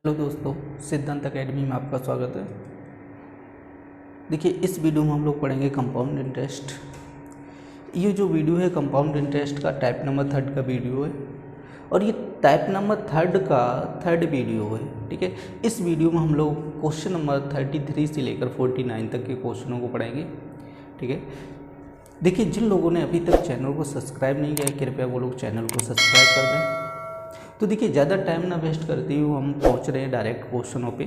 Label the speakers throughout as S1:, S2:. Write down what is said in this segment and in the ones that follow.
S1: Hello दोस्तों, सिद्धांत academy में आपका स्वागत है। देखिए, इस वीडियो में हम लोग पढ़ेंगे कंपाउंड इंटरेस्ट। ये जो वीडियो है कंपाउंड इंटरेस्ट का टाइप नंबर 3 का वीडियो है और ये टाइप नंबर 3 का थर्ड वीडियो है। ठीक है, इस वीडियो में हम लोग क्वेश्चन नंबर 33 से लेकर 49 तक के क्वेश्चनों को पढ़ेंगे। ठीक है, देखिए, जिन लोगों ने अभी तक चैनल को सब्सक्राइब नहीं किया है कृपया वो लोग चैनल को सब्सक्राइब कर दें। तो देखिए, ज़्यादा टाइम ना वेस्ट करते हुए हम पहुंच रहे हैं डायरेक्ट क्वेश्चनों पे।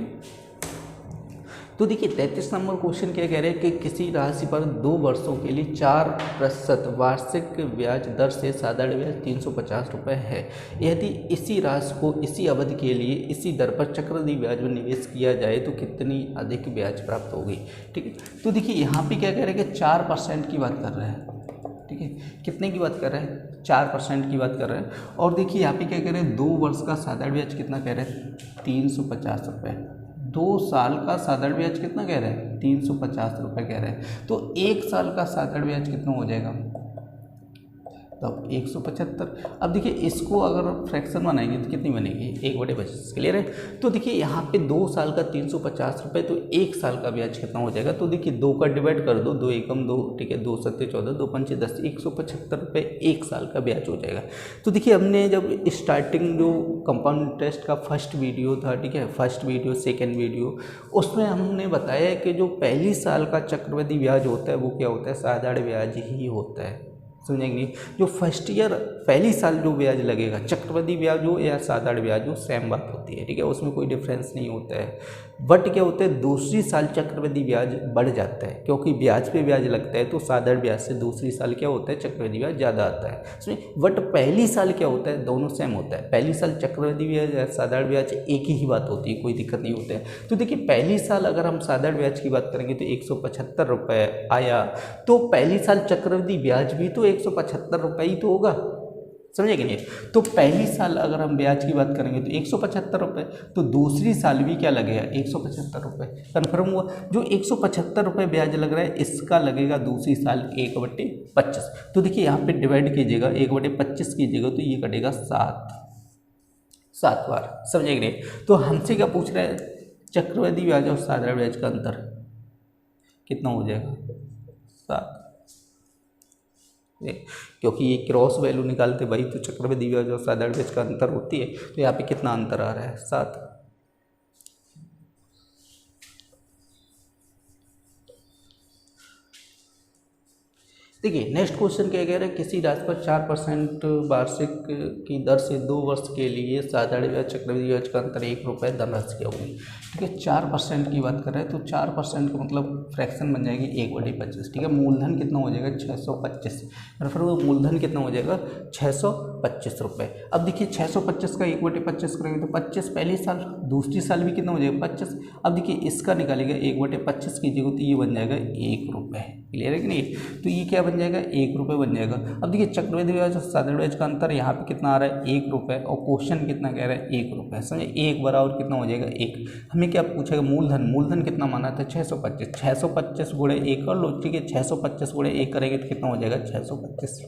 S1: तो देखिए, 33 नंबर क्वेश्चन क्या कह रहे हैं कि किसी राशि पर 2 वर्षों के लिए 4% वार्षिक ब्याज दर से साधारण ब्याज 350 रुपये है। यदि इसी राशि को इसी अवधि के लिए इसी दर पर चक्रवृद्धि ब्याज में निवेश किया जाए तो कितनी अधिक ब्याज प्राप्त होगी। ठीक है, तो देखिए यहाँ पे क्या कह रहे हैं कि 4% की बात कर रहे हैं। ठीक है, कितने की बात कर रहे हैं? 4% की बात कर रहे हैं। और देखिए यहाँ पे क्या कह रहे हैं, 2 वर्ष का साधारण ब्याज कितना कह रहे हैं? 350 रुपये। 2 साल का साधारण ब्याज कितना कह रहे हैं? 350 रुपये कह रहे हैं। तो 1 साल का साधारण ब्याज कितना हो जाएगा? तब 175। अब देखिए, इसको अगर फ्रैक्शन बनाएंगे तो कितनी बनेगी? 1/25। क्लियर है? तो देखिए यहाँ पे 2 साल का 350 रुपये, तो 1 साल का ब्याज कितना हो जाएगा? तो देखिए 2 का डिवाइड कर दो, 2 एकम 2, ठीक है, 2 सत्ते 14, 2 पंचे 10, 175 रुपये 1 साल का ब्याज हो जाएगा। तो देखिए, हमने जब स्टार्टिंग जो कंपाउंड इंटरेस्ट का फर्स्ट वीडियो था, ठीक है, फर्स्ट वीडियो सेकेंड वीडियो, उसमें हमने बताया कि जो पहली साल का चक्रवृद्धि ब्याज होता है वो क्या होता है? साधारण ब्याज ही होता है। समझेंगे नहीं? जो फर्स्ट ईयर पहली साल जो ब्याज लगेगा, चक्रवृद्धि ब्याज हो या साधारण ब्याज हो, सेम बात होती है। ठीक है, उसमें कोई डिफरेंस नहीं होता है। बट क्या होता है, दूसरी साल चक्रवृद्धि ब्याज बढ़ जाता है क्योंकि ब्याज पे ब्याज लगता है, तो साधारण ब्याज से दूसरी साल क्या होता है? चक्रवृद्धि ब्याज ज़्यादा आता है। समझे? बट पहली साल क्या होता है? दोनों सेम होता है। पहली साल चक्रवृद्धि ब्याज या साधारण ब्याज एक ही बात होती है, कोई दिक्कत नहीं होता है। तो देखिए, पहली साल अगर हम साधारण ब्याज की बात करेंगे तो 175 रुपये आया, तो पहली साल चक्रवृद्धि ब्याज भी तो 175 रुपये ही तो होगा। समझे कि नहीं? तो पहली साल अगर हम ब्याज की बात करेंगे तो 175 रुपये, तो दूसरी साल भी क्या लगेगा? 175 रुपये। कन्फर्म हुआ? जो 175 रुपये ब्याज लग रहा है इसका लगेगा दूसरी साल 1/25। तो देखिए यहाँ पे डिवाइड कीजिएगा, 1/25 कीजिएगा तो ये कटेगा 7 बार। समझे कि नहीं? तो हमसे क्या पूछ रहा है? चक्रवृद्धि ब्याज और साधारण ब्याज का अंतर कितना हो जाएगा? 7। क्योंकि ये क्रॉस वैल्यू निकालते भाई, तो चक्रवृद्धि ब्याज और साधारण ब्याज का अंतर होती है, तो यहाँ पे कितना अंतर आ रहा है? 7। देखिए, नेक्स्ट क्वेश्चन क्या कह रहा है, किसी राशि पर 4% वार्षिक की दर से 2 वर्ष के लिए साधारण ब्याज चक्रवृद्धि ब्याज का अंतर 1 रुपये धनराशि क्या होगी। ठीक है, 4% की बात कर रहे हैं, तो 4% का मतलब फ्रैक्शन बन जाएगी 1/25। ठीक है, मूलधन कितना हो जाएगा? 625। और फिर वो मूलधन कितना हो जाएगा? 625 रुपये। अब देखिए 625 का 1/25 करेंगे तो 25 पहली साल, दूसरी साल भी कितना हो जाएगा? 25। अब देखिए इसका निकालेगा, 1/25 कीजिएगा तो ये बन जाएगा 1 रुपये। क्लियर है कि नहीं? तो ये क्या बन जाएगा? 1 रुपये बन जाएगा। अब देखिए चक्रवृद्धि ब्याज और साधारण ब्याज का अंतर यहाँ पे कितना आ रहा है? 1 रुपये, और क्वेश्चन कितना कह रहा है? 1 रुपये। समझे? 1 बराबर कितना हो जाएगा? 1। हमें क्या पूछेगा? मूलधन। मूलधन कितना माना था? 625। 625 गुणे 1 कर लो। ठीक है, 625 गुणे 1 करेंगे तो कितना हो जाएगा? 625।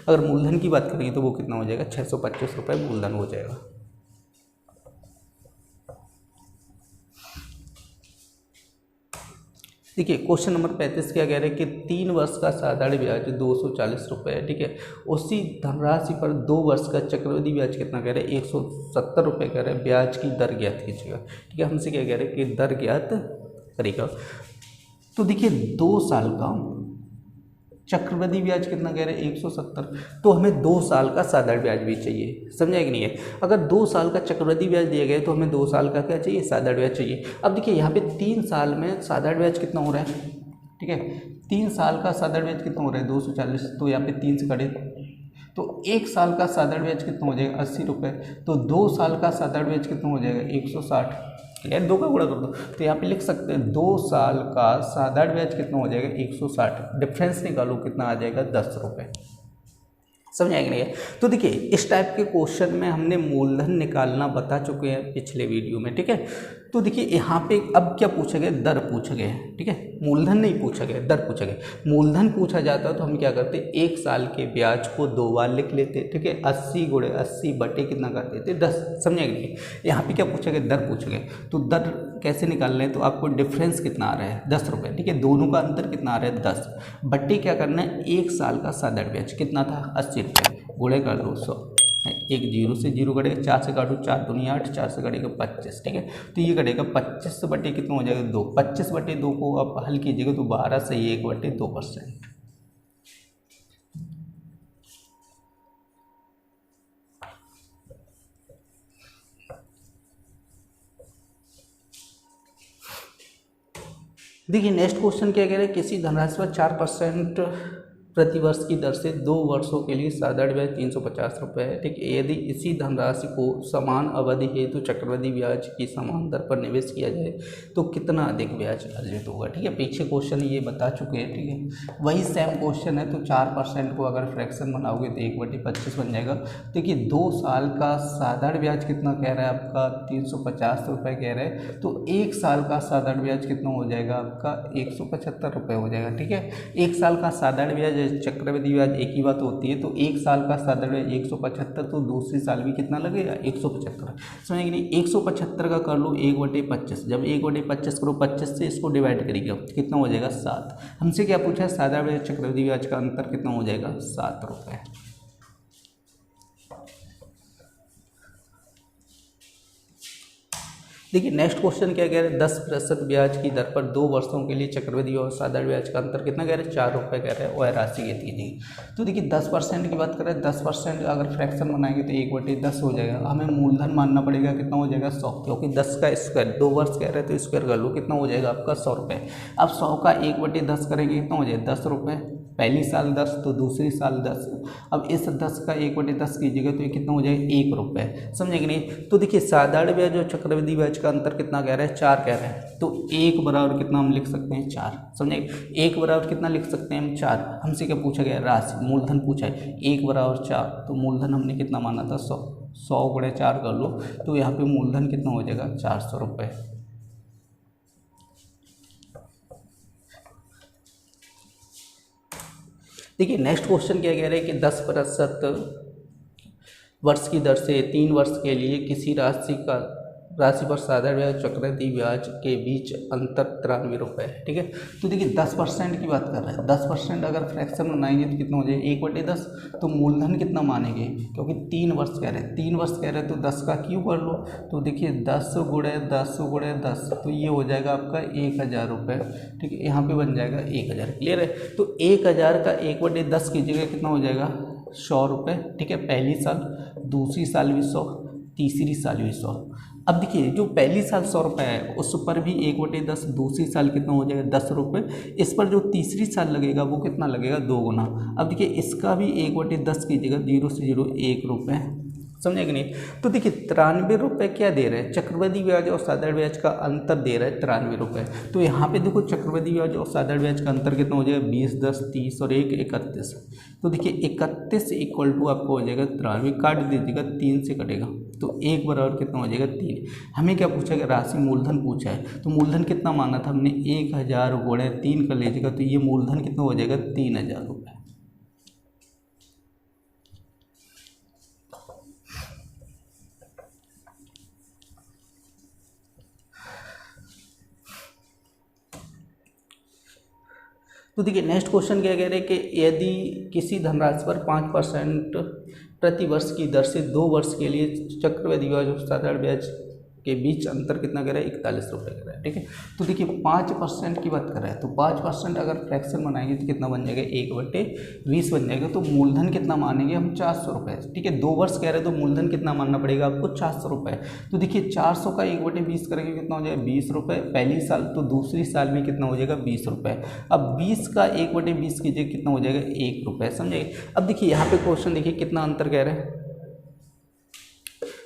S1: अगर मूलधन की बात करेंगे तो वो कितना हो जाएगा? 625 रुपये मूलधन हो जाएगा। देखिए क्वेश्चन नंबर 35 क्या कह रहे हैं कि 3 वर्ष का साधारण ब्याज 240 रुपये है। ठीक है, उसी धनराशि पर 2 वर्ष का चक्रवृद्धि ब्याज कितना कह रहे हैं? 170 रुपये कह रहे हैं। ब्याज की दर ज्ञात कीजिएगा। ठीक है, हमसे क्या कह रहे हैं कि दर ज्ञात करेगा। तो देखिए 2 साल का चक्रवृद्धि ब्याज कितना कह रहे हैं? 170। तो हमें 2 साल का साधारण ब्याज भी चाहिए। समझा कि नहीं है? अगर 2 साल का चक्रवृद्धि ब्याज दिया गया तो हमें 2 साल का क्या चाहिए? साधारण ब्याज चाहिए। अब देखिए यहाँ पे 3 साल में साधारण ब्याज कितना हो रहा है? ठीक है, 3 साल का साधारण ब्याज कितना हो रहा है? 240। तो यहाँ पे 3 से कटे तो 1 साल का साधारण ब्याज कितना हो जाएगा? 80 रुपये। तो 2 साल का साधारण ब्याज कितना हो जाएगा? 160। क्लियर? 2 का गुणा कर दो तो यहाँ पे लिख सकते हैं 2 साल का साधारण ब्याज कितना हो जाएगा? 160। डिफरेंस निकालो, कितना आ जाएगा? 10 रुपये। समझ आएगा नहीं? तो देखिए इस टाइप के क्वेश्चन में हमने मूलधन निकालना बता चुके हैं पिछले वीडियो में, ठीक है। तो देखिए यहाँ पे अब क्या पूछा गया, दर पूछा गया है, ठीक है। मूलधन नहीं पूछा गया, दर पूछा गया। मूलधन पूछा जाता है तो हम क्या करते, एक साल के ब्याज को 2 बार लिख लेते, ठीक है। 80 गुणे 80 बटे कितना कर देते, 10। समझे नहीं? यहाँ पे क्या पूछा गया, दर पूछा गया। तो दर कैसे निकाल रहे हैं, तो आपको डिफरेंस कितना आ रहा है, 10 रुपये, ठीक है। दोनों का अंतर कितना आ रहा है, 10 बटे क्या करना है, एक साल का साधारण ब्याज कितना था, 80 रुपये, गुणे कर दो 100। एक 0 से 0 कटेगा, 4 से काटो 4 दूनी 8, 4 से कटेगा 25, ठीक है। तो ये कटेगा 25 बटे कितना हो जाएगा, 2। 25 बटे 2 को आप हल कीजिएगा तो 12 से 1 बटे 2%। देखिए नेक्स्ट क्वेश्चन क्या कह रहे हैं, किसी धनराशि पर 4% प्रति वर्ष की दर से 2 वर्षों के लिए साधारण ब्याज 350 रुपये है, ठीक है। यदि इसी धनराशि को समान अवधि हेतु चक्रवृद्धि ब्याज की समान दर पर निवेश किया जाए तो कितना अधिक ब्याज अर्जित होगा, ठीक है। पीछे क्वेश्चन ये बता चुके हैं, ठीक है। वही सेम क्वेश्चन है। तो 4% को अगर फ्रैक्शन बनाओगे तो 1/25 बन जाएगा। देखिए 2 साल का साधारण ब्याज कितना कह रहा है आपका, 350 रुपये कह रहे हैं। तो 1 साल का साधारण ब्याज कितना हो जाएगा आपका, 175 रुपये हो जाएगा, ठीक है। 1 साल का साधारण ब्याज, चक्रवृद्धि ब्याज एक ही बात होती है। तो 1 साल का साधारण ब्याज 175, तो दूसरी साल भी कितना लगेगा, 175। समझेंगे नहीं? 175 का कर लो 1/25। जब 1/25 करो, 25 से इसको डिवाइड करिएगा, कितना हो जाएगा, 7। हमसे क्या पूछा है, साधारण ब्याज चक्रवृद्धि ब्याज का अंतर कितना हो जाएगा, 7 रुपये। देखिए नेक्स्ट क्वेश्चन क्या कह रहे हैं, 10% ब्याज की दर पर 2 वर्षों के लिए चक्रवृद्धि और साधारण ब्याज का अंतर कितना कह रहे हैं, 4 रुपये कह रहे हैं, वह राशि ये थी। तो देखिए 10% की बात करें, 10% अगर फ्रैक्शन बनाएंगे तो 1/10 हो जाएगा। हमें मूलधन मानना पड़ेगा, कितना हो जाएगा, 100, क्योंकि 10 का स्क्वायर, 2 वर्ष कह रहे हैं तो स्क्वायर कर लो, कितना हो जाएगा आपका 100 रुपये। अब 100 का 1/10 करेंगे कितना हो जाएगा, 10 रुपये। पहली साल 10 तो दूसरी साल 10। अब इस 10 का 1/10 कीजिएगा तो ये कितना हो जाएगा, 1 रुपये। समझेंगे नहीं? तो देखिए साधारण ब्याज और चक्रवृद्धि ब्याज का अंतर कितना कह रहे हैं, 4 कह रहे हैं। तो 1 बराबर कितना हम लिख सकते हैं, 4। समझेंगे? 1 बराबर कितना लिख सकते हैं हम, 4। हमसे क्या पूछा गया, राशि, मूलधन पूछा है, 1 बराबर 4। तो मूलधन हमने कितना माना था, 100। 100 गुणे 4 कर लो तो यहाँ पे मूलधन कितना हो जाएगा, 400 रुपये। देखिए नेक्स्ट क्वेश्चन क्या कह रहे हैं कि 10% वर्ष की दर से 3 वर्ष के लिए किसी राशि पर साधारण ब्याज चक्रवृद्धि ब्याज के बीच अंतर 93 रुपये है, ठीक है। तो देखिए 10% की बात कर रहे हैं। 10% अगर फ्रैक्शन बनाएंगे तो कितना हो जाएगा, 1/10। तो मूलधन कितना मानेंगे, क्योंकि 3 वर्ष कह रहे हैं, 3 वर्ष कह रहे हैं तो 10 का क्यों कर लो। तो देखिए 10 गुणे 10 गुणे 10, तो ये हो जाएगा आपका 1000 रुपये, ठीक है। यहाँ पे बन जाएगा 1000, क्लियर है। तो 1000 का 1/10 कीजिएगा, कितना हो जाएगा, 100 रुपये, ठीक है। पहली साल, दूसरी साल भी 100, तीसरी साल भी 100। अब देखिए जो पहली साल 100 रुपये है उस पर भी 1/10, दूसरी साल कितना हो जाएगा, 10 रुपये। इस पर जो तीसरी साल लगेगा वो कितना लगेगा, 2 गुना। अब देखिए इसका भी 1/10 कीजिएगा, 0 से 0 1 रुपये। समझे कि नहीं? तो देखिए 93 रुपये क्या दे रहे हैं, चक्रवृद्धि ब्याज और साधारण ब्याज का अंतर दे रहा है 93 रुपये। तो यहाँ पे देखो चक्रवृद्धि ब्याज और साधारण ब्याज का अंतर कितना हो जाएगा, 20, 10, 30 और 1 31। तो देखिए 31 इक्वल टू आपको हो जाएगा 93, काट दीजिएगा, 3 से कटेगा तो 1 बराबर कितना हो जाएगा, 3। हमें क्या पूछा गया, राशि मूलधन पूछा है। तो मूलधन कितना माना था हमने, 1000 गुणे 3 कर लीजिएगा तो ये मूलधन कितना हो जाएगा, 3000 रुपये। तो देखिए नेक्स्ट क्वेश्चन क्या कह रहे हैं कि यदि किसी धनराशि पर 5% प्रति वर्ष की दर से 2 वर्ष के लिए चक्रवृद्धि ब्याज और साधारण ब्याज के बीच अंतर कितना कर रहा है, 41 रुपये कर रहा है, ठीक है। तो देखिए 5% की बात कर रहा है। तो 5% अगर फ्रैक्शन बनाएंगे तो कितना बन जाएगा, 1/20 बन जाएगा। तो मूलधन कितना मानेंगे हम, 400 रुपये, ठीक है। 2 वर्ष कह रहे हैं तो मूलधन कितना मानना पड़ेगा आपको, 400 रुपये। तो देखिए 400 का 1/20 करेंगे कितना हो जाएगा, 20 रुपये पहली साल, तो दूसरी साल भी कितना हो जाएगा, 20 रुपये। अब 20 का 1/20 कीजिए, कितना हो जाएगा, 1 रुपये। समझे? अब देखिए यहाँ पे क्वेश्चन देखिए कितना अंतर कह रहे हैं।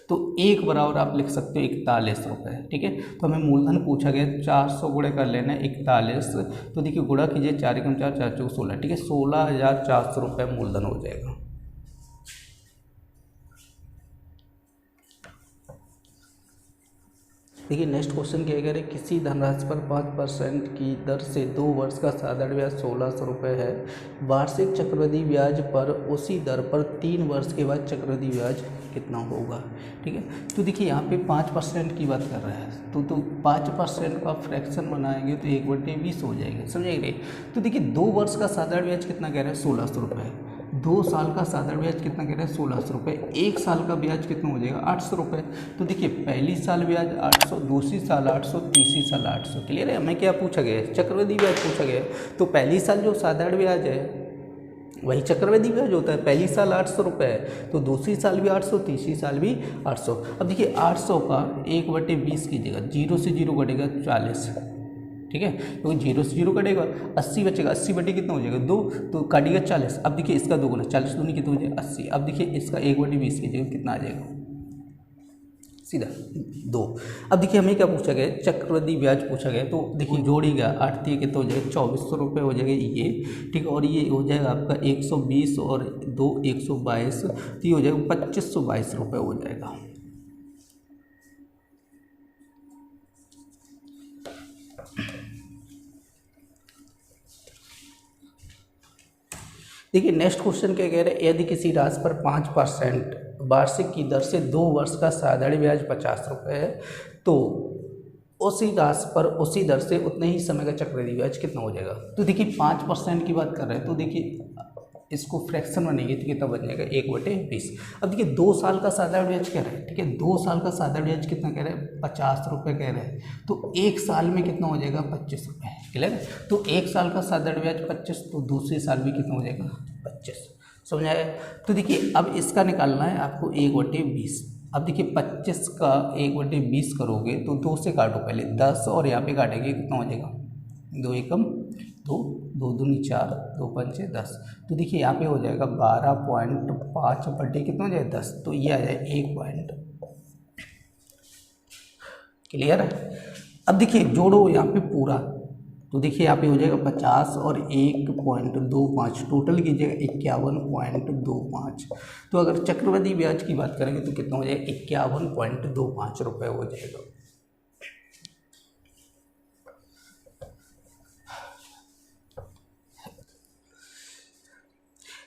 S1: तो 1 बराबर आप लिख सकते हो 41 रुपये, ठीक है। तो हमें मूलधन पूछा गया, 400 गुणे कर लेना है 41। तो देखिए गुणा कीजिए, 4 × 4 = 4 × 4 = 16, ठीक है। 16,400 रुपये मूलधन हो जाएगा। देखिए नेक्स्ट क्वेश्चन क्या कह रहे हैं, किसी धनराशि पर 5% की दर से 2 वर्ष का साधारण ब्याज 1600 रुपये है, वार्षिक चक्रवृद्धि ब्याज पर उसी दर पर 3 वर्ष के बाद चक्रवृद्धि ब्याज कितना होगा। ठीक है, तो देखिए यहाँ पे 5% की बात कर रहा है, तो 5% का फ्रैक्शन बनाएंगे तो 1/20 हो जाएगा, समझेंगे। तो देखिए 2 वर्ष का साधारण ब्याज कितना कह रहा है, 1600 रुपये। 2 साल का साधारण ब्याज कितना कह रहे हैं, 1600 रुपये। 1 साल का ब्याज कितना हो जाएगा, 800 रुपये। तो देखिए पहली साल ब्याज 800, दूसरी साल 800, तीसरी साल 800। क्लियर है। हमें क्या पूछा गया है, चक्रवृद्धि ब्याज पूछा गया है। तो पहली साल जो साधारण ब्याज है वही चक्रवृद्धि ब्याज होता है। पहली साल 800 रुपये है, तो दूसरी साल भी 800, तीसरी साल भी 800। अब देखिए 800 का 1/20 कीजिएगा, 0 से 0 कटेगा 40। ठीक है, तो 0 से 0 कटेगा, 80 बचेगा। 80 बटे कितना हो जाएगा, 2, तो काटिएगा 40। अब देखिए इसका 2 गुना, 40 दूनी कितना हो जाएगा, 80। अब देखिए इसका 1/20 कीजिएगा, कितना आ जाएगा, सीधा 2। अब देखिए हमें क्या पूछा गया, चक्रवृद्धि ब्याज पूछा गया। तो देखिए जोड़िएगा, 8 कितना हो जाएगा, 2400 रुपये हो जाएगा ये। ठीक है, और ये हो जाएगा आपका 120 और 2 122, तो ये हो जाएगा 2522 रुपये हो जाएगा। देखिए नेक्स्ट क्वेश्चन क्या कह रहे हैं, यदि किसी राशि पर 5% वार्षिक की दर से 2 वर्ष का साधारण ब्याज 50 रुपये है, तो उसी राशि पर उसी दर से उतने ही समय का चक्रवृद्धि ब्याज कितना हो जाएगा। तो देखिए 5% की बात कर रहे हैं, तो देखिए इसको फ्रैक्शन बनेगी तो कितना बन जाएगा, 1/20। अब देखिए 2 साल का साधारण ब्याज कह रहे हैं। ठीक है, 2 साल का साधारण ब्याज कितना कह रहे हैं, 50 रुपये कह रहे हैं। तो 1 साल में कितना हो जाएगा, 25 रुपये। क्लियर। तो 1 साल का साधारण ब्याज 25, तो दूसरे साल भी कितना हो जाएगा, 25। समझ आया। तो देखिए अब इसका निकालना है आपको 1/20। अब देखिए 25 का 1/20 करोगे तो 2 से काटो पहले 10, और यहाँ पे काटेंगे कितना हो जाएगा, 2 एकम 2, 2 दूनी 4, 2 पंचे 10। तो देखिए यहाँ पे हो जाएगा 12.5 बटे कितना हो जाएगा, 10। तो ये आ जाए 1 पॉइंट। क्लियर है। अब देखिए जोड़ो यहाँ पे पूरा, तो देखिए यहाँ पे हो जाएगा 50 और 1.25, टोटल कीजिएगा 51.25। तो अगर चक्रवृद्धि ब्याज की बात करेंगे तो कितना हो जाएगा, 51.25 रुपये हो जाएगा।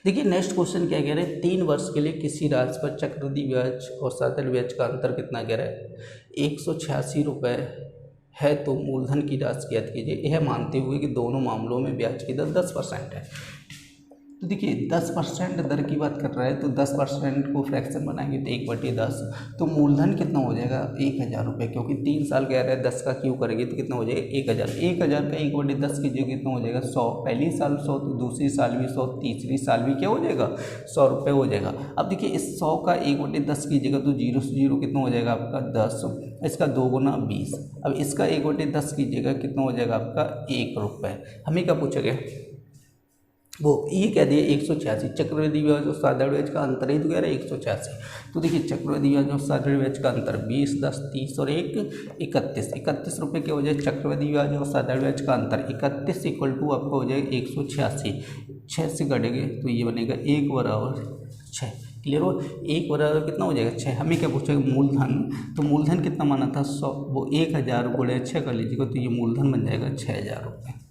S1: देखिए नेक्स्ट क्वेश्चन क्या कह रहे हैं, 3 वर्ष के लिए किसी राशि पर चक्रवृद्धि ब्याज और साधारण ब्याज का अंतर कितना कह रहा है, 186 रुपये है। तो मूलधन की राशि ज्ञात कीजिए, यह मानते हुए कि दोनों मामलों में ब्याज की दर 10% है। तो देखिए 10% दर की बात कर रहा है, तो 10% को फ्रैक्शन बनाएंगे तो 1/10। तो मूलधन कितना हो जाएगा, 1000 रुपये, क्योंकि 3 साल कह रहे हैं, 10 का क्यों करेंगे तो कितना हो जाएगा, 1000। 1000 का 1/10 कीजिए कितना हो जाएगा, 100। पहली साल 100, तो दूसरी साल भी 100, तीसरी साल भी क्या हो जाएगा, 100 रुपये हो जाएगा। अब देखिए इस 100 का 1/10 कीजिएगा तो 0 से 0 कितना हो जाएगा आपका, 10। इसका 2 गुना 20। अब इसका 1/10 कीजिएगा कितना हो जाएगा आपका, 1 रुपये। हमें क्या पूछा गया, वो ये कह दिए 186। चक्रवृद्धि ब्याज और साधारण ब्याज का अंतर ही तो कह रहे हैं 186। तो देखिए चक्रवृद्धि ब्याज और साधारण ब्याज का अंतर 20, 10, 30 और 1 31। 31 रुपये क्या हो जाए, चक्रवृद्धि ब्याज और साधारण ब्याज का अंतर 31 इक्वल टू आपका हो जाएगा 186। 6 से कटेंगे तो ये बनेगा 1 बराबर 6। क्लियर हो। 1 बराबर कितना हो जाएगा, 6। हमें क्या पूछेगा, मूलधन। तो मूलधन कितना माना था, 100, वो 1000 गुणे 6 कर लीजिएगा, तो ये मूलधन बन जाएगा 6000 रुपये।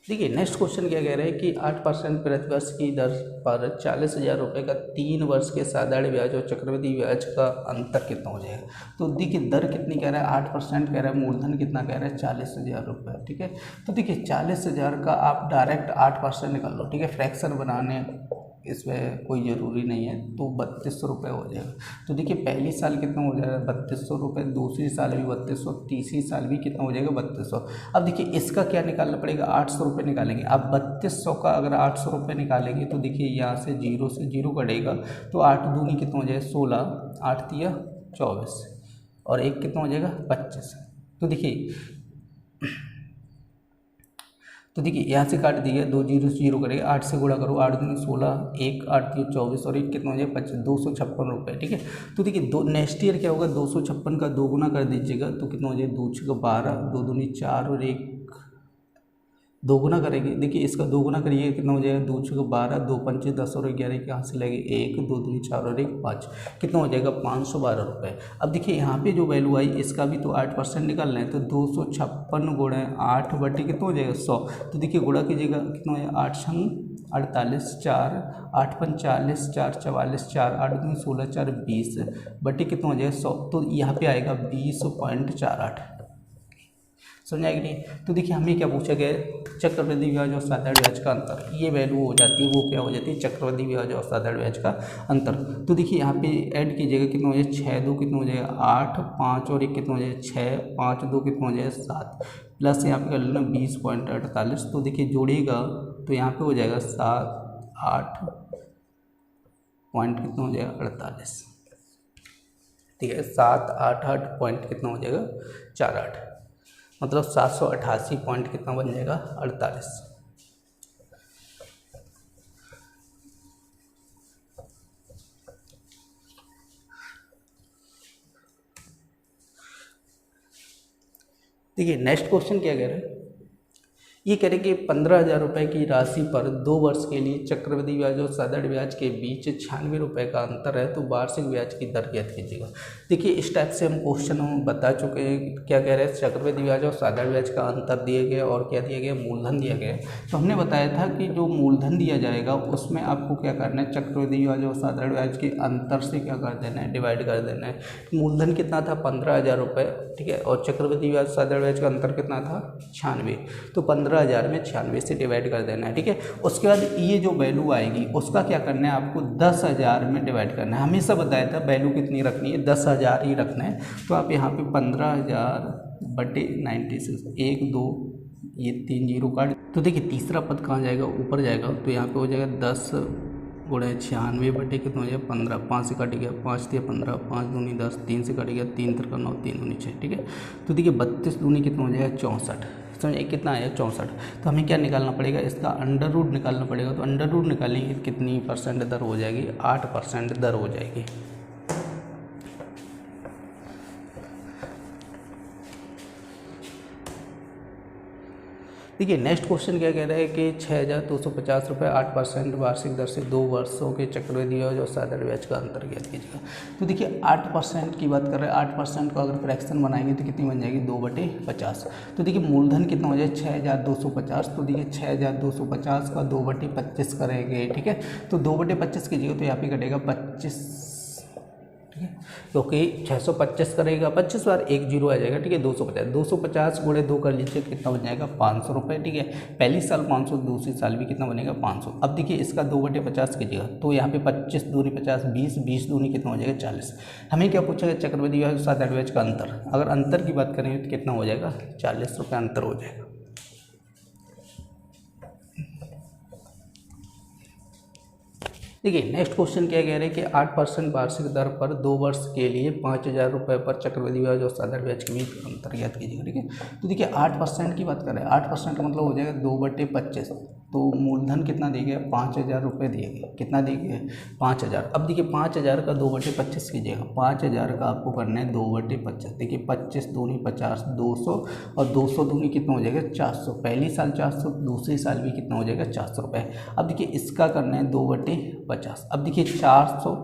S1: देखिए नेक्स्ट क्वेश्चन क्या कह रहे हैं कि 8% प्रतिवर्ष की दर पर 40,000 रुपये का 3 वर्ष के साधारण ब्याज और चक्रवृद्धि ब्याज का अंतर कितना हो जाएगा। तो देखिए दर कितनी कह रहा है, 8% कह रहा है, मूलधन कितना कह रहा है, 40,000 रुपये। ठीक है, तो देखिए 40,000 का आप डायरेक्ट 8% निकाल लो। ठीक है, फ्रैक्शन बनाने इसमें कोई ज़रूरी नहीं है, तो 3200 रुपये हो जाएगा। तो देखिए पहली साल कितना हो जाएगा, 3200 रुपये, दूसरी साल भी 3200, तीसरी साल भी कितना हो जाएगा, 3200। अब देखिए इसका क्या निकालना पड़ेगा, 800 रुपये निकालेंगे। अब 3200 का अगर 800 रुपये निकालेंगे तो देखिए यहाँ से 0 कटेगा, तो 8 दूनी कितना हो जाएगा, 16, 8 तिया 24 और 1 कितना हो जाएगा, 25। तो देखिए यहाँ से काट दिया, 2 0 से 0 करेगा, 8 से गुणा करो, 8 दूनी 16, 1 8 3 24 और 1 कितना हो जाएगा, 25, 256 रुपये। ठीक है, तो देखिए नेक्स्ट ईयर क्या होगा, 256 का 2 गुना कर दीजिएगा तो कितना हो जाएगा, 2 6 12, 2 दूनी 4 और 1 दोगुना करेंगे, देखिए इसका दोगुना करिए कितना हो जाएगा, 2 छः 12, 2 पंचे 10 और 11 कहाँ से लगे 1, 2 दूनी 4 और 1 5, कितना हो जाएगा 512 रुपये। अब देखिए यहाँ पे जो वैल्यू आई इसका भी तो 8% निकालना है, तो 256 गुणे 8 बटे कितना हो जाएगा 100। तो देखिए गुणा कीजिएगा कितना हो जाएगा 8 छंग 48, 4 8 पंच 40, 4 44, 4 8 दूनी 16, 4 20 बटे कितना हो जाएगा 100। तो यहाँ पे आएगा 20.48। समझ आएगी नहीं। तो देखिए हमें क्या पूछा गया है, चक्रवृद्धि ब्याज और साधारण ब्याज का अंतर, ये वैल्यू हो जाती है, वो क्या हो जाती है चक्रवृद्धि ब्याज और साधारण ब्याज का अंतर। तो देखिए यहाँ पे ऐड कीजिएगा कितना हो जाएगा 6 2 कितना हो जाएगा 8, 5 और 1 कितना हो जाएगा 6, 5 2 कितना हो जाएगा 7, प्लस यहाँ पे कर लेना 20.48। तो देखिए जोड़ेगा तो यहाँ पे हो जाएगा 7 8 पॉइंट कितना हो जाएगा 48। ठीक है 7 8 8 पॉइंट कितना हो जाएगा 48, मतलब 788 पॉइंट कितना बन जाएगा 48। देखिए नेक्स्ट क्वेश्चन क्या कह रहे हैं, ये कह रहे कि 15,000 रुपये की राशि पर 2 वर्ष के लिए चक्रवृद्धि ब्याज और साधारण ब्याज के बीच 96 रुपये का अंतर है, तो वार्षिक ब्याज की दर ज्ञात कीजिएगा। देखिए इस टाइप से हम क्वेश्चन हम बता चुके हैं, क्या कह रहे हैं चक्रवृद्धि ब्याज और साधारण ब्याज का अंतर दिए गए और क्या दिया गया मूलधन दिया गया। तो हमने बताया था कि जो मूलधन दिया जाएगा उसमें आपको क्या करना है, चक्रवृद्धि ब्याज और साधारण ब्याज के अंतर से क्या कर देना है, डिवाइड कर देना है। मूलधन कितना था 15,000 रुपये, ठीक है, और चक्रवृद्धि ब्याज साधारण ब्याज का अंतर कितना था 96, तो 15,000 में 96 से डिवाइड कर देना है। ठीक है, उसके बाद ये जो वैल्यू आएगी उसका क्या करना है, आपको 10,000 में डिवाइड करना है। हमेशा बताया था वैल्यू कितनी रखनी है, 10,000 ही रखना है। तो आप यहाँ पे 15,000 बटे 96, 1 2 ये 3 जीरो काट, तो देखिए तीसरा पद कहाँ जाएगा, ऊपर जाएगा, तो यहाँ पे हो जाएगा 10 गुणे 96 बटे कितना हो जाएगा 15, 5 से कट गया 5 दिया 15, 5 दूनी 10, 3 से कट गया 3 3 9, 3 दूनी 6। ठीक है, तो देखिए 32 दूनी कितना हो जाएगा 64, समझिए कितना आया 64। तो हमें क्या निकालना पड़ेगा, इसका अंडर रूट निकालना पड़ेगा। तो अंडर रूट निकालेंगे कितनी परसेंट दर हो जाएगी, 8% दर हो जाएगी। देखिए नेक्स्ट क्वेश्चन क्या कह रहा है कि 6,250 रुपये 8% वार्षिक दर से 2 वर्षों के चक्रवृद्धि ब्याज और साधारण ब्याज का अंतर ज्ञात कीजिएगा। तो देखिए 8% की बात कर रहे हैं, 8% को अगर फ्रैक्शन बनाएंगे तो कितनी बन जाएगी 2/50। तो देखिए मूलधन कितना हो जाए 6,250, तो देखिए 6,250 का 2/25 करेंगे। ठीक है, तो 2/25 कीजिएगा तो यहाँ पे कटेगा 25, ठीक है, क्योंकि 625 करेगा 25 बार 1 जीरो आ जाएगा। ठीक है, 250 गुणे 2 कर लीजिए कितना बन जाएगा 500 रुपये। ठीक है, पहली साल 500, दूसरी साल भी कितना बनेगा 500। अब देखिए इसका 2/50 कीजिएगा तो यहाँ पे 25 दूनी 50, 20 20 दूनी कितना हो जाएगा 40। हमें क्या पूछा है चक्रवृद्धि ब्याज और साधारण ब्याज का अंतर, अगर अंतर की बात करेंगे तो कितना हो जाएगा 40 रुपये अंतर हो जाएगा। देखिए नेक्स्ट क्वेश्चन क्या कह रहे हैं कि 8% वार्षिक दर पर 2 वर्ष के लिए 5,000 रुपये पर चक्रवृद्धि ब्याज और साधारण ब्याज के बीच अंतर ज्ञात कीजिएगा। ठीक है, तो देखिए 8% की बात कर रहे हैं, 8% का मतलब हो जाएगा 2/25। तो मूलधन कितना दिए गया 5,000 रुपये दिए गए, कितना दिए गए 5,000। अब देखिए 5,000 का 2/25 कीजिएगा, 5,000 का आपको करना है 2/25। देखिए 25 दूनी 50, 200 और 200 दूनी कितना हो जाएगा 400। पहली साल 400, दूसरी साल भी कितना हो जाएगा 400 रुपये। अब देखिए इसका करना है 2/50। अब देखिए 400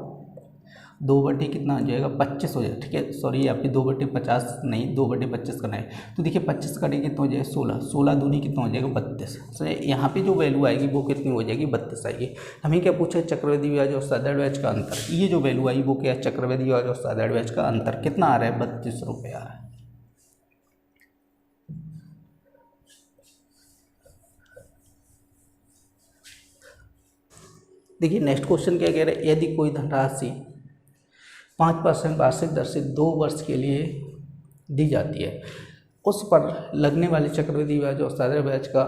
S1: 2/, कितना हो जाएगा 25 हो जाएगा। ठीक है, सॉरी यहाँ पे 2/50 नहीं 2/25 करना है। तो देखिए 25 कटेंगे कितना हो जाएगा 16, 16 दूनी कितना हो जाएगा 32। तो यहाँ पे जो वैल्यू आएगी वो कितनी हो जाएगी 32 आएगी। हमें क्या पूछा है चक्रवृद्धि ब्याज और साधारण ब्याज का अंतर, ये जो वैल्यू आई वो क्या है चक्रवृद्धि ब्याज और साधारण ब्याज का अंतर कितना आ रहा है 32 रुपये आ रहा है। देखिए नेक्स्ट क्वेश्चन क्या कह रहे हैं, यदि कोई धनराशि 5% वार्षिक दर से 2 वर्ष के लिए दी जाती है, उस पर लगने वाले चक्रवृद्धि ब्याज और साधारण ब्याज का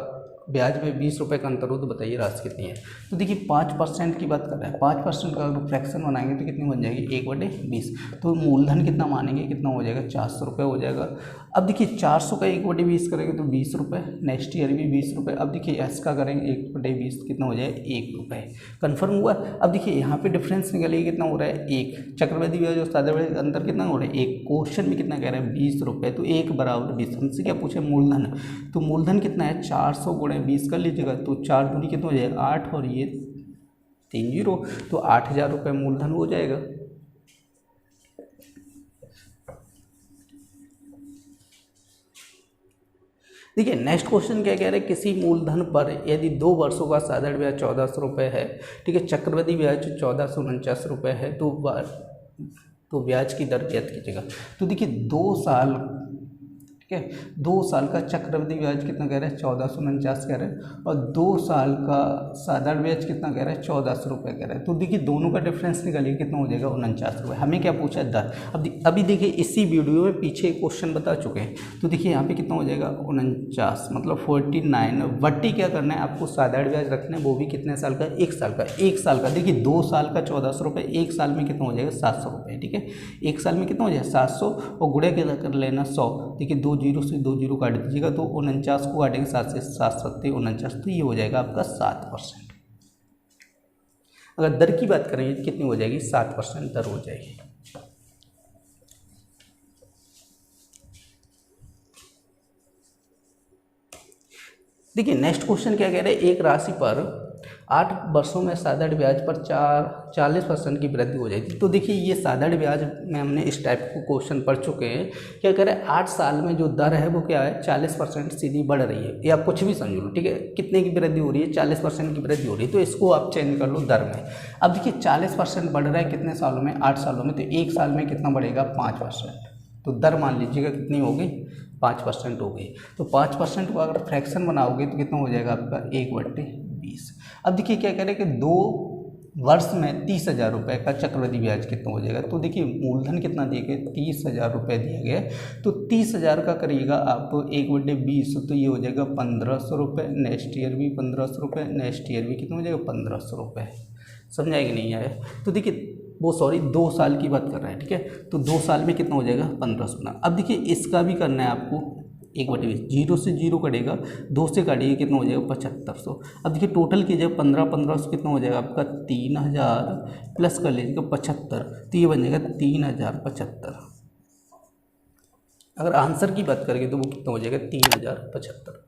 S1: ब्याज में 20 रुपये का अंतर हो, तो बताइए राशि कितनी है। तो देखिए 5% की बात कर रहे हैं, 5% का अगर फ्रैक्शन बनाएंगे तो कितनी बन जाएगी 1/20। तो मूलधन कितना मानेंगे, कितना हो जाएगा 400 रुपये हो जाएगा। अब देखिए 400 का 1/20 करेंगे तो 20 रुपये, नेक्स्ट ईयर भी 20 रुपये। अब देखिए इसका करेंगे 1/20 कितना हो जाएगा 1 रुपये, कन्फर्म हुआ। अब देखिए यहाँ पे डिफरेंस निकलेगा कितना हो रहा है 1, चक्रवृद्धि ब्याज और साधारण ब्याज अंतर कितना हो रहा है 1। क्वेश्चन में कितना कह रहा है 20 रुपये, तो 1 बराबर 20। हमसे क्या पूछे मूलधन, तो मूलधन कितना है 400 गुणे करें 20 कर लीजिएगा, तो 4 दूनी कितना हो जाएगा 8 और ये 3 जीरो, तो 8,000 रुपये मूलधन हो जाएगा। देखिए नेक्स्ट क्वेश्चन क्या कह रहे हैं, किसी मूलधन पर यदि 2 वर्षों का साधारण ब्याज 1400 रुपये है, ठीक है, चक्रवृद्धि ब्याज 1449 रुपये है, तो ब्याज की दर ज्ञात कीजिएगा। तो देखिए 2 साल, ठीक है, 2 साल का चक्रवृद्धि ब्याज कितना कह रहे हैं 1449 कह रहे हैं, और 2 साल का साधारण ब्याज कितना कह रहे हैं 1400 रुपये कह रहे हैं। तो देखिए दोनों का डिफरेंस निकालिए, कितना हो जाएगा 49 रुपये। हमें क्या पूछा है दर। अभी देखिए इसी वीडियो में पीछे क्वेश्चन बता चुके हैं, तो देखिए यहाँ पे कितना हो जाएगा 49 मतलब 49 वट्टी क्या करना है आपको, साधारण ब्याज रखना है, वो भी कितने साल का 1 साल का। 1 साल का देखिए 2 साल का 1400 रुपये, 1 साल में कितना हो जाएगा 700 रुपये, ठीक है, 1 साल में कितना हो जाएगा 700 और गुणे के कर लेना 100। देखिए 2 जीरो से 2 जीरो काट दीजिएगा, तो 49 को काटेंगे 7 से 7 सत्ते 49, तो ये हो जाएगा आपका 7%। अगर दर की बात करेंगे तो कितनी हो जाएगी 7% दर हो जाएगी। देखिए नेक्स्ट क्वेश्चन क्या कह रहे हैं, एक राशि पर 8 वर्षों में साधारण ब्याज पर 40% की वृद्धि हो जाएगी। तो देखिए ये साधारण ब्याज में हमने इस टाइप को क्वेश्चन पढ़ चुके हैं। क्या कह रहे हैं 8 साल में जो दर है वो क्या है 40% सीधी बढ़ रही है, या कुछ भी समझ लो, ठीक है, कितने की वृद्धि हो रही है 40% की वृद्धि हो रही है, तो इसको आप चेंज कर लो दर में। अब देखिए 40% बढ़ रहा है कितने सालों में 8 सालों में, तो 1 साल में कितना बढ़ेगा 5%, तो दर मान लीजिएगा कितनी हो गई 5% हो गई। तो 5% को अगर फ्रैक्शन बनाओगे तो कितना हो जाएगा आपका 1/20। अब देखिए क्या कह रहे हैं कि 2 वर्ष में 30,000 रुपये का चक्रवृद्धि ब्याज कितना हो जाएगा। तो देखिए मूलधन कितना दिया गया 30,000 रुपये दिया गया, तो 30,000 का करिएगा आप 1/20, तो ये हो जाएगा 1,500 रुपये। नेक्स्ट ईयर भी 1,500 रुपये, नेक्स्ट ईयर भी कितना हो जाएगा 1,500 रुपये। समझा कि नहीं आया। तो देखिए वो 2 साल की बात कर रहा है, ठीक है, तो 2 साल में कितना हो जाएगा 1,500। अब देखिए इसका भी करना है आपको 1/20, 0 से 0 कटेगा, 2 से काटिए कितना हो जाएगा 7500। अब देखिए टोटल कीजिए 1500 कितना हो जाएगा आपका 3,000 प्लस कर लीजिएगा 75, तो ये बन जाएगा 3,075। अगर आंसर की बात करेंगे तो वो कितना हो जाएगा 3,075।